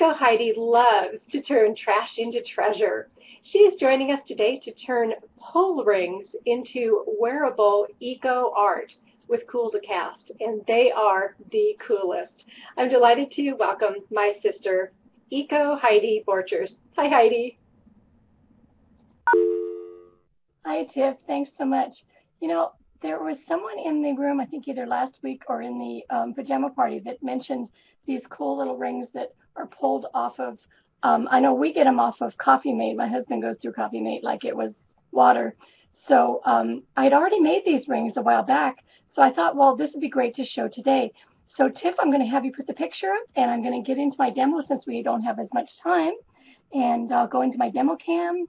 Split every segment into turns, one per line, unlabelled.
Eco Heidi loves to turn trash into treasure. She is joining us today to turn pole rings into wearable eco art with Cool2Cast, and they are the coolest. I'm delighted to welcome my sister, Eco Heidi Borchers. Hi, Heidi.
Hi, Tiff. Thanks so much. You know, there was someone in the room, I think either last week or in the pajama party, that mentioned these cool little rings that are pulled off of, I know we get them off of Coffee Mate. My husband goes through Coffee Mate like it was water. So I had already made these rings a while back. So I thought, well, this would be great to show today. So Tiff, I'm going to have you put the picture up, and I'm going to get into my demo since we don't have as much time. And I'll go into my demo cam.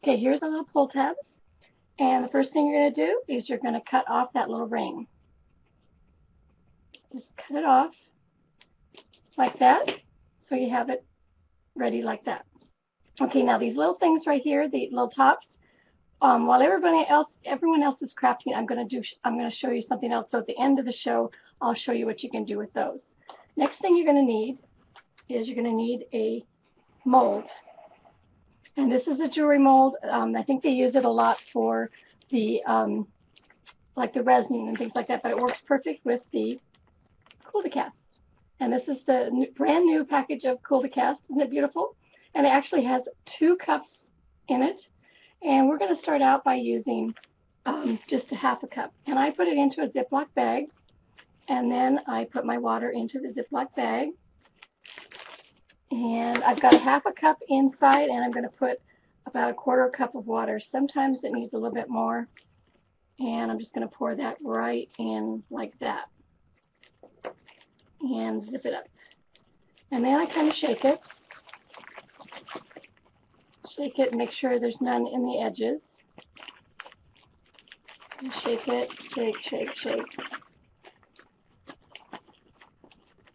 Okay, here's the little pull tabs. And the first thing you're going to do is you're going to cut off that little ring. Just cut it off like that, so you have it ready like that. Okay, now these little things right here, the little tops, while everyone else is crafting, I'm going to show you something else. So at the end of the show, I'll show you what you can do with those. Next thing you're going to need is you're going to need a mold. And this is a jewelry mold. I think they use it a lot for the like the resin and things like that, but it works perfect with the Cool2Cast. And this is the brand new package of Cool2Cast. Isn't it beautiful? And it actually has 2 cups in it. And we're going to start out by using just a half a cup. And I put it into a Ziploc bag. And then I put my water into the Ziploc bag. And I've got a half a cup inside, and I'm going to put about a 1/4 cup of water. Sometimes it needs a little bit more. And I'm just going to pour that right in like that. And zip it up. And then I kind of shake it. Shake it and make sure there's none in the edges. And shake it, shake, shake, shake.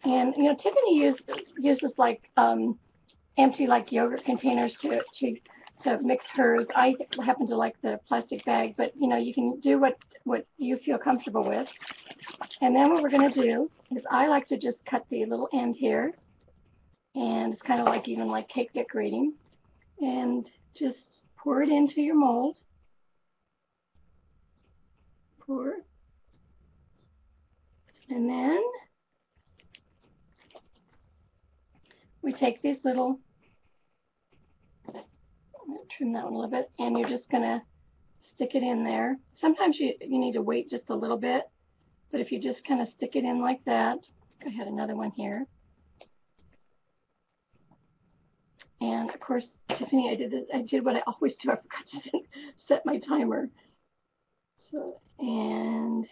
And, you know, Tiffany uses like empty like yogurt containers to mix hers. I happen to like the plastic bag, but, you know, you can do what you feel comfortable with. And then what we're going to do is I like to just cut the little end here. And it's kind of like even like cake decorating. And just pour it into your mold. Pour. And then we take these little, I'm going to trim that one a little bit, and you're just going to stick it in there. Sometimes you need to wait just a little bit, but if you just kind of stick it in like that, I had another one here. And of course, Tiffany, I did what I always do. I forgot to set my timer. So, and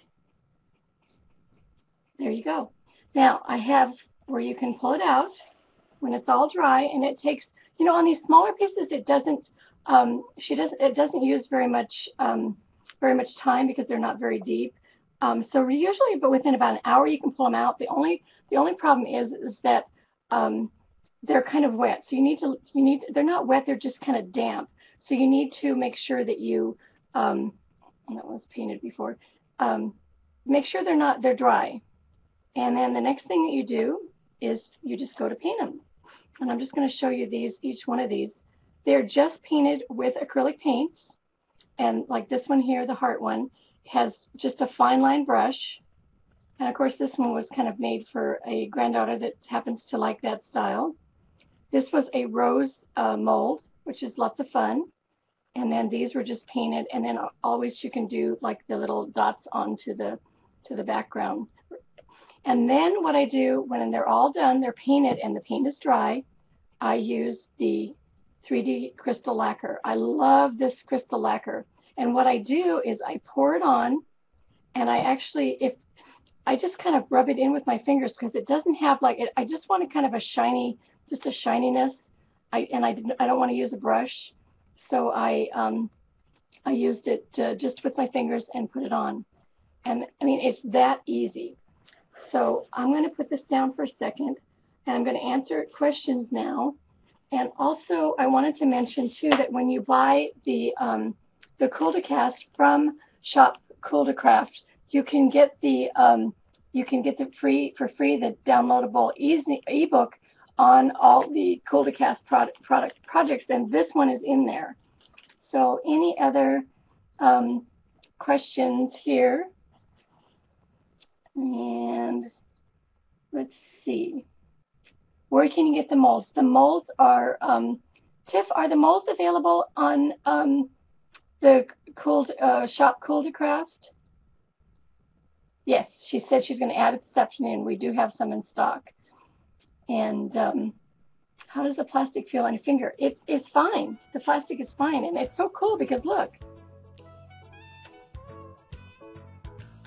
there you go. Now I have where you can pull it out when it's all dry, and it takes, you know, on these smaller pieces, it doesn't use very much time because they're not very deep. So usually, but within about an hour, you can pull them out. The only problem is that they're kind of wet. So they're not wet, they're just kind of damp. So you need to make sure that you, and that was painted before, make sure they're dry. And then the next thing that you do is you just go to paint them. And I'm just going to show you each one of these. They're just painted with acrylic paints. And like this one here, the heart one, has just a fine line brush. And of course, this one was kind of made for a granddaughter that happens to like that style. This was a rose mold, which is lots of fun. And then these were just painted. And then always you can do like the little dots onto the background. And then what I do when they're all done, they're painted and the paint is dry, I use the 3D crystal lacquer. I love this crystal lacquer. And what I do is I pour it on, and I just kind of rub it in with my fingers because it doesn't have like it. I just want a kind of a shiny, just a shininess. I don't want to use a brush, so I used it just with my fingers and put it on. And I mean, it's that easy. So I'm going to put this down for a second, and I'm going to answer questions now. And also, I wanted to mention too that when you buy the Cool2Cast from Shop Cool2Craft, you can get the you can get for free the downloadable ebook on all the Cool2Cast product projects, and this one is in there. So any other questions here? And let's see. Where can you get the molds? The molds are, Tiff, are the molds available on the shop Cool2Craft? Yes, she said she's going to add it this afternoon. We do have some in stock. And how does the plastic feel on your finger? It's fine. The plastic is fine. And it's so cool because look.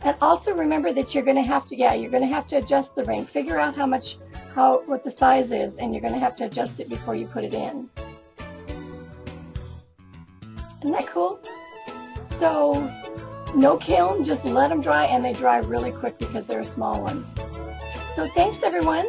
And also remember that you're going to have to, you're going to have to adjust the ring. Figure out what the size is, and you're going to have to adjust it before you put it in. Isn't that cool? So, no kiln, just let them dry, and they dry really quick because they're a small one. So thanks everyone.